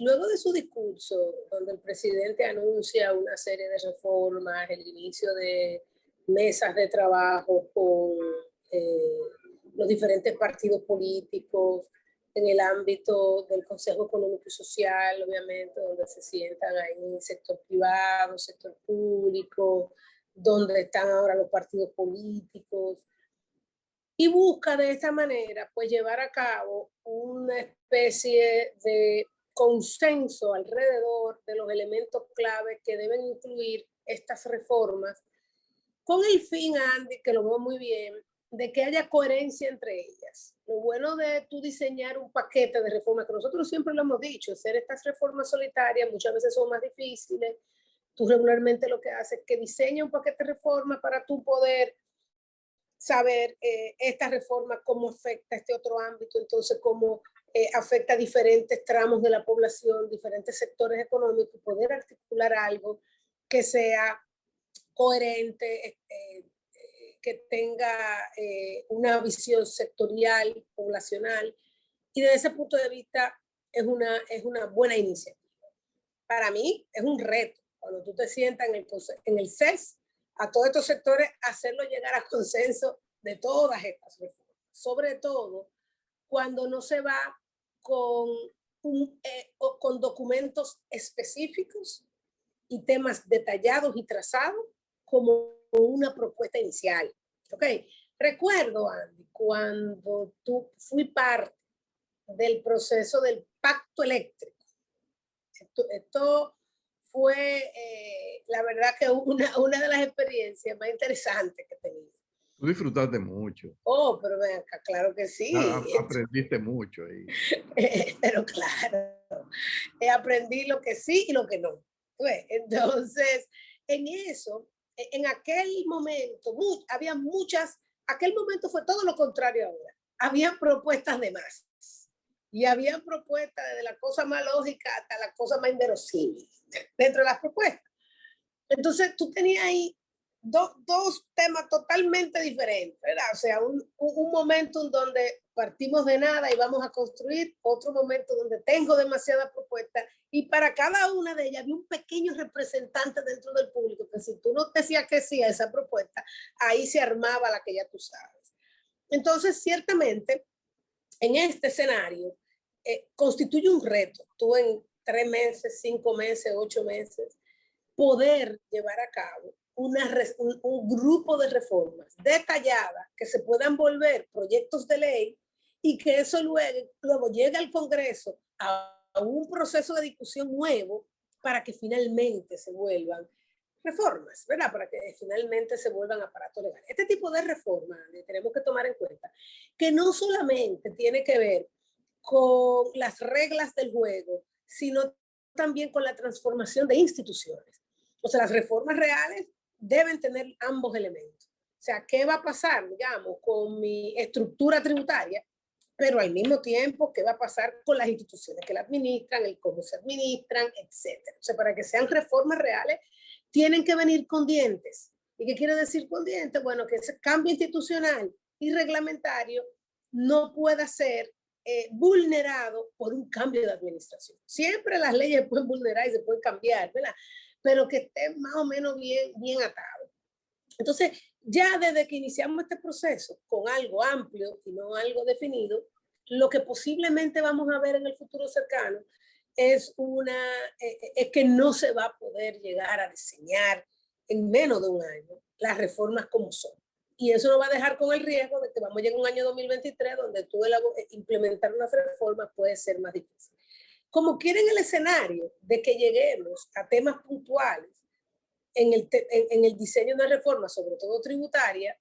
Luego de su discurso, donde el presidente anuncia una serie de reformas, el inicio de mesas de trabajo con eh, los diferentes partidos políticos, en el ámbito del Consejo Económico y Social, obviamente, donde se sientan ahí sector privado, sector público, donde están ahora los partidos políticos, y busca de esta manera pues llevar a cabo una especie de consenso alrededor de los elementos clave que deben incluir estas reformas, con el fin, Andy, que lo veo muy bien, de que haya coherencia entre ellas. Lo bueno de tú diseñar un paquete de reformas, que nosotros siempre lo hemos dicho, hacer estas reformas solitarias muchas veces son más difíciles. Tú regularmente lo que haces es que diseña un paquete de reformas para tú poder saber esta reforma cómo afecta este otro ámbito, entonces cómo afecta a diferentes tramos de la población, diferentes sectores económicos, poder articular algo que sea coherente, que tenga una visión sectorial, poblacional, y desde ese punto de vista es una buena iniciativa. Para mí es un reto, cuando tú te sientas en el CES, a todos estos sectores, hacerlo llegar a consenso de todas estas reformas, sobre todo cuando no se va con, con documentos específicos y temas detallados y trazados como una propuesta inicial. ¿Ok? Recuerdo, Andy, cuando tú fui parte del proceso del pacto eléctrico. Esto fue, la verdad, que una de las experiencias más interesantes que he tenido. Tú disfrutaste mucho. Oh, pero ven acá, claro que sí. Aprendiste mucho ahí. Pero claro, aprendí lo que sí y lo que no. Entonces, en eso, en aquel momento, había muchas, aquel momento fue todo lo contrario ahora. Había propuestas de más. Y había propuestas desde la cosa más lógica hasta la cosa más inverosímil dentro de las propuestas. Entonces, tú tenías ahí dos temas totalmente diferentes, ¿verdad? O sea, un momento en donde partimos de nada y vamos a construir, otro momento donde tengo demasiadas propuestas, y para cada una de ellas había un pequeño representante dentro del público que si tú no decías que sí a esa propuesta, ahí se armaba la que ya tú sabes. Entonces, ciertamente, en este escenario, constituye un reto, tú en 3 meses, 5 meses, 8 meses, poder llevar a cabo un grupo de reformas detalladas que se puedan volver proyectos de ley y que eso luego llegue al Congreso a un proceso de discusión nuevo para que finalmente se vuelvan reformas, ¿verdad? Para que finalmente se vuelvan aparatos legales. Este tipo de reformas tenemos que tomar en cuenta que no solamente tiene que ver con las reglas del juego, sino también con la transformación de instituciones. O sea, las reformas reales deben tener ambos elementos. O sea, ¿qué va a pasar, digamos, con mi estructura tributaria? Pero al mismo tiempo, ¿qué va a pasar con las instituciones que la administran, el cómo se administran, etcétera? O sea, para que sean reformas reales, tienen que venir con dientes. ¿Y qué quiere decir con dientes? Bueno, que ese cambio institucional y reglamentario no pueda ser vulnerado por un cambio de administración. Siempre las leyes pueden vulnerar y se pueden cambiar, ¿verdad? Pero que esté más o menos bien atado. Entonces, ya desde que iniciamos este proceso con algo amplio y no algo definido, lo que posiblemente vamos a ver en el futuro cercano es que no se va a poder llegar a diseñar en menos de un año las reformas como son. Y eso nos va a dejar con el riesgo de que vamos a llegar a un año 2023 donde tú implementar unas reformas puede ser más difícil. Como quieren el escenario de que lleguemos a temas puntuales en el diseño de una reforma, sobre todo tributaria,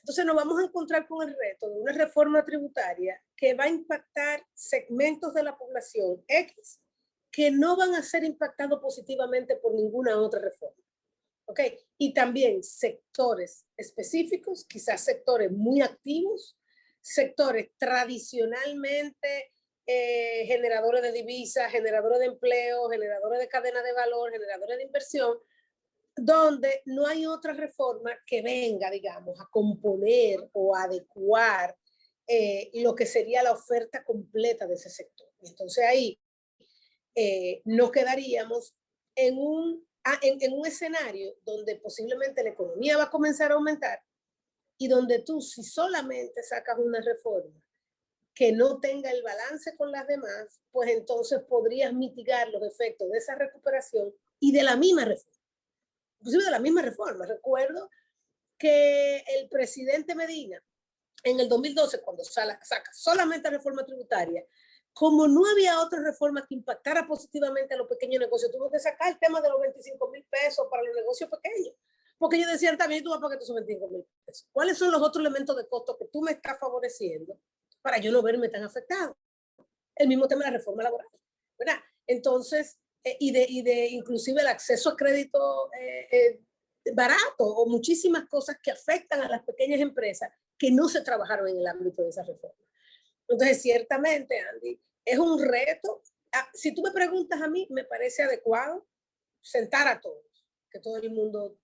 entonces nos vamos a encontrar con el reto de una reforma tributaria que va a impactar segmentos de la población X que no van a ser impactados positivamente por ninguna otra reforma. ¿Ok? Y también sectores específicos, quizás sectores muy activos, sectores tradicionalmente generadores de divisas, generadores de empleo, generadores de cadena de valor, generadores de inversión, donde no hay otra reforma que venga, digamos, a componer o a adecuar lo que sería la oferta completa de ese sector. Y entonces ahí no quedaríamos en un escenario donde posiblemente la economía va a comenzar a aumentar y donde tú, si solamente sacas una reforma que no tenga el balance con las demás, pues entonces podrías mitigar los efectos de esa recuperación y de la misma reforma, inclusive de la misma reforma. Recuerdo que el presidente Medina, en el 2012, cuando saca solamente reforma tributaria, como no había otra reforma que impactara positivamente a los pequeños negocios, tuvo que sacar el tema de los 25,000 pesos para los negocios pequeños. Porque ellos decían, también tú vas a pagar esos 25,000 pesos. ¿Cuáles son los otros elementos de costo que tú me estás favoreciendo para yo no verme tan afectado? El mismo tema de la reforma laboral, ¿verdad? Entonces, inclusive el acceso a crédito barato o muchísimas cosas que afectan a las pequeñas empresas que no se trabajaron en el ámbito de esa reforma. Entonces, ciertamente, Andy, es un reto. Si tú me preguntas a mí, me parece adecuado sentar a todos, que todo el mundo,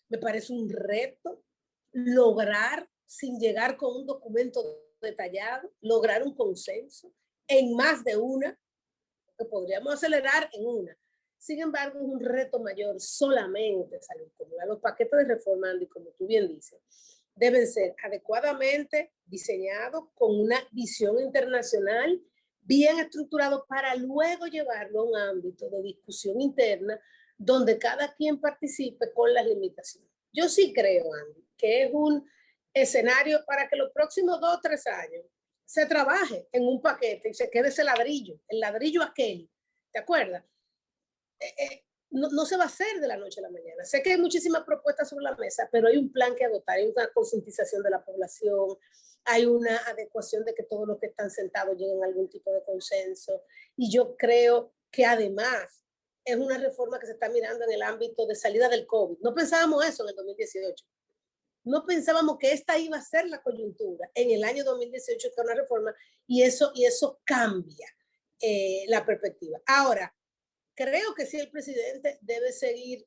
me parece un reto lograr, sin llegar con un documento detallado, lograr un consenso en más de una, que podríamos acelerar en una. Sin embargo, es un reto mayor solamente salir común. Los paquetes de reforma, Andy, como tú bien dices, deben ser adecuadamente diseñados con una visión internacional, bien estructurados para luego llevarlo a un ámbito de discusión interna donde cada quien participe con las limitaciones. Yo sí creo, Andy, que es un escenario para que los próximos 2 o 3 años se trabaje en un paquete y se quede ese ladrillo, el ladrillo aquel, ¿te acuerdas? No se va a hacer de la noche a la mañana. Sé que hay muchísimas propuestas sobre la mesa, pero hay un plan que adoptar, hay una concientización de la población, hay una adecuación de que todos los que están sentados lleguen a algún tipo de consenso. Y yo creo que además es una reforma que se está mirando en el ámbito de salida del COVID. No pensábamos eso en el 2018. No pensábamos que esta iba a ser la coyuntura en el año 2018 con una reforma y eso cambia la perspectiva. Ahora, creo que sí el presidente debe seguir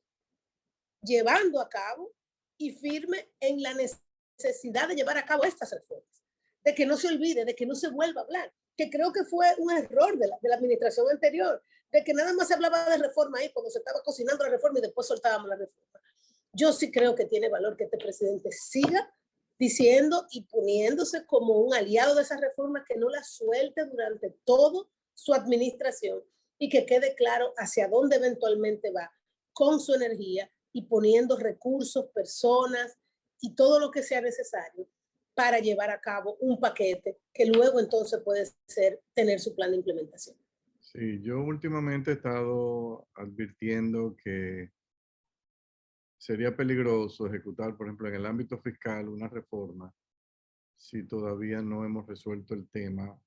llevando a cabo y firme en la necesidad de llevar a cabo estas reformas, de que no se olvide, de que no se vuelva a hablar, que creo que fue un error de la administración anterior, de que nada más se hablaba de reforma ahí cuando se estaba cocinando la reforma y después soltábamos la reforma. Yo sí creo que tiene valor que este presidente siga diciendo y poniéndose como un aliado de esa reforma, que no la suelte durante toda su administración y que quede claro hacia dónde eventualmente va con su energía y poniendo recursos, personas y todo lo que sea necesario para llevar a cabo un paquete que luego entonces puede tener su plan de implementación. Sí, yo últimamente he estado advirtiendo que sería peligroso ejecutar, por ejemplo, en el ámbito fiscal, una reforma si todavía no hemos resuelto el tema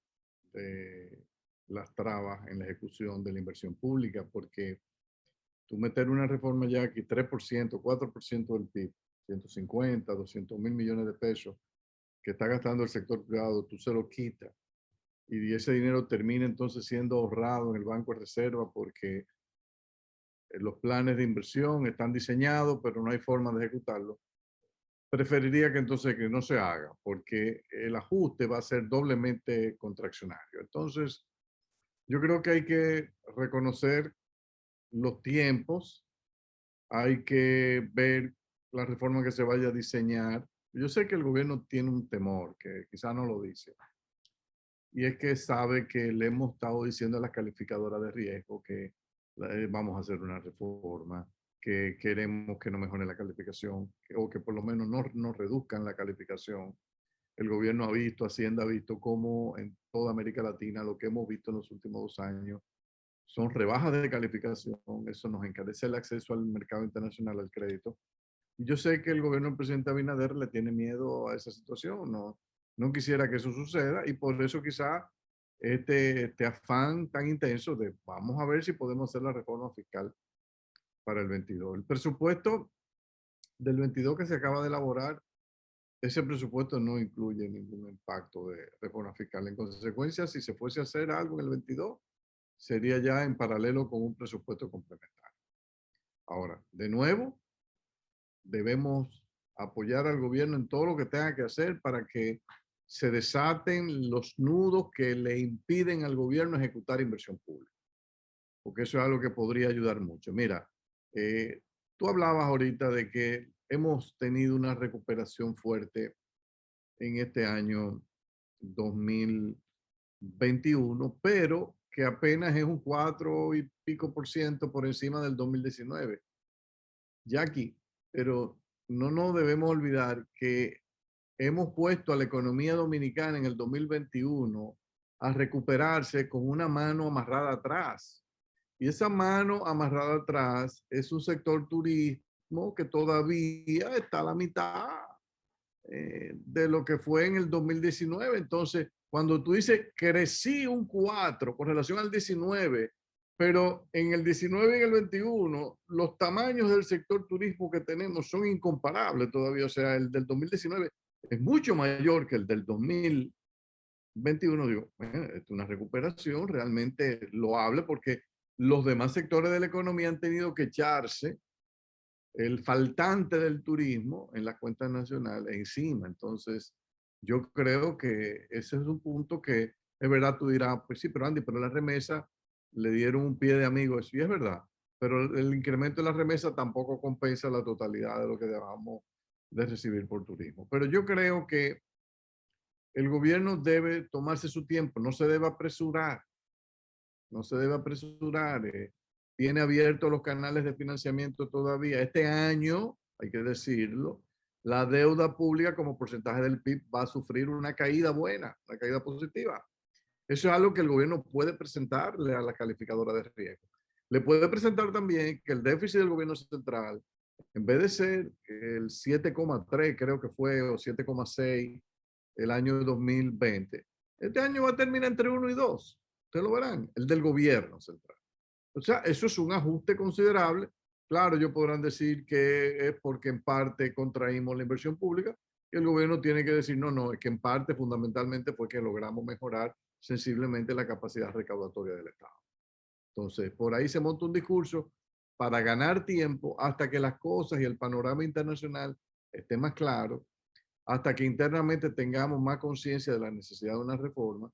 de las trabas en la ejecución de la inversión pública, porque tú meter una reforma ya aquí 3%, 4% del PIB, 150, 200,000 millones de pesos que está gastando el sector privado, tú se lo quitas y ese dinero termina entonces siendo ahorrado en el Banco de Reserva porque los planes de inversión están diseñados, pero no hay forma de ejecutarlo. Preferiría que entonces que no se haga, porque el ajuste va a ser doblemente contraccionario. Entonces, yo creo que hay que reconocer los tiempos, hay que ver la reforma que se vaya a diseñar. Yo sé que el gobierno tiene un temor, que quizá no lo dice, y es que sabe que le hemos estado diciendo a las calificadoras de riesgo que vamos a hacer una reforma, que queremos que no mejore la calificación, o que por lo menos no reduzcan la calificación. El gobierno ha visto, Hacienda ha visto cómo en toda América Latina lo que hemos visto en los últimos 2 años son rebajas de calificación. Eso nos encarece el acceso al mercado internacional al crédito. Y yo sé que el gobierno del presidente Abinader le tiene miedo a esa situación, no quisiera que eso suceda y por eso quizá este afán tan intenso de vamos a ver si podemos hacer la reforma fiscal para el 22. El presupuesto del 22 que se acaba de elaborar, ese presupuesto no incluye ningún impacto de reforma fiscal. En consecuencia, si se fuese a hacer algo en el 22, sería ya en paralelo con un presupuesto complementario. Ahora, de nuevo, debemos apoyar al gobierno en todo lo que tenga que hacer para que se desaten los nudos que le impiden al gobierno ejecutar inversión pública. porque eso es algo que podría ayudar mucho. Mira, tú hablabas ahorita de que hemos tenido una recuperación fuerte en este año 2021, pero que apenas es un 4 y pico por ciento por encima del 2019. Jackie, pero no nos debemos olvidar que hemos puesto a la economía dominicana en el 2021 a recuperarse con una mano amarrada atrás. Y esa mano amarrada atrás es un sector turismo que todavía está a la mitad de lo que fue en el 2019. Entonces, cuando tú dices crecí un 4 con relación al 19, pero en el 19 y en el 21, los tamaños del sector turismo que tenemos son incomparables todavía. O sea, el del 2019 es mucho mayor que el del 2021. Digo, bueno, es una recuperación realmente loable porque los demás sectores de la economía han tenido que echarse el faltante del turismo en las cuentas nacionales encima. Entonces, yo creo que ese es un punto que es verdad, tú dirás, pues sí, pero Andy, pero la remesa le dieron un pie de amigo, eso y es verdad, pero el incremento de la remesa tampoco compensa la totalidad de lo que debamos de recibir por turismo. Pero yo creo que el gobierno debe tomarse su tiempo, no se debe apresurar, no se debe apresurar. Tiene abiertos los canales de financiamiento todavía. Este año, hay que decirlo, la deuda pública como porcentaje del PIB va a sufrir una caída buena, una caída positiva. Eso es algo que el gobierno puede presentarle a la calificadora de riesgo. Le puede presentar también que el déficit del gobierno central, en vez de ser el 7,3, creo que fue, o 7,6 el año 2020, este año va a terminar entre 1 y 2. Ustedes lo verán, el del gobierno central. O sea, eso es un ajuste considerable. Claro, ellos podrán decir que es porque en parte contraímos la inversión pública y el gobierno tiene que decir, no, no, es que en parte fundamentalmente fue que logramos mejorar sensiblemente la capacidad recaudatoria del Estado. Entonces, por ahí se monta un discurso para ganar tiempo hasta que las cosas y el panorama internacional esté más claro, hasta que internamente tengamos más conciencia de la necesidad de una reforma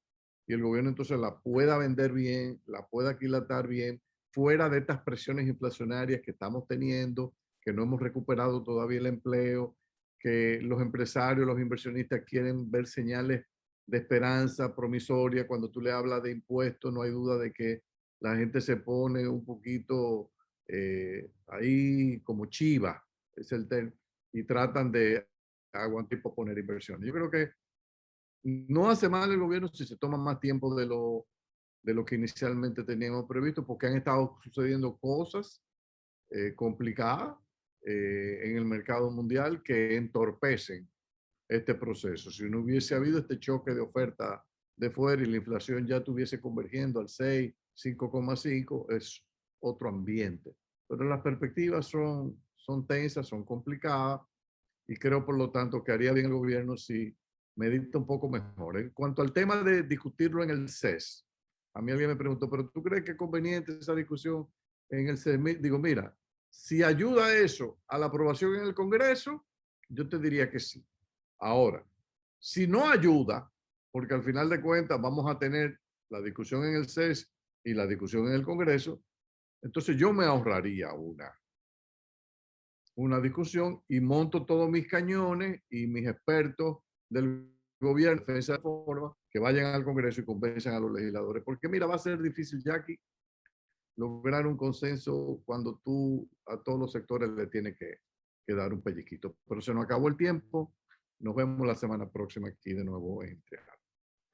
y el gobierno entonces la pueda vender bien, la pueda aquilatar bien, fuera de estas presiones inflacionarias que estamos teniendo, que no hemos recuperado todavía el empleo, que los empresarios, los inversionistas quieren ver señales de esperanza promisoria. Cuando tú le hablas de impuestos, no hay duda de que la gente se pone un poquito ahí como chiva, es el término, y tratan de aguantar y poner inversiones. Yo creo que no hace mal el gobierno si se toma más tiempo de lo que inicialmente teníamos previsto, porque han estado sucediendo cosas complicadas en el mercado mundial que entorpecen este proceso. Si no hubiese habido este choque de oferta de fuera y la inflación ya estuviese convergiendo al 6, 5,5, es otro ambiente. Pero las perspectivas son tensas, son complicadas y creo por lo tanto que haría bien el gobierno si medita un poco mejor. En cuanto al tema de discutirlo en el CES, a mí alguien me preguntó, ¿pero tú crees que es conveniente esa discusión en el CES? Digo, mira, si ayuda eso a la aprobación en el Congreso, yo te diría que sí. Ahora, si no ayuda, porque al final de cuentas vamos a tener la discusión en el CES y la discusión en el Congreso, entonces yo me ahorraría una discusión y monto todos mis cañones y mis expertos del gobierno de defensa de forma que vayan al Congreso y convenzan a los legisladores. Porque mira, va a ser difícil, Jackie, lograr un consenso cuando tú a todos los sectores le tienes que dar un pellizquito. Pero se nos acabó el tiempo. Nos vemos la semana próxima aquí de nuevo en Teatro.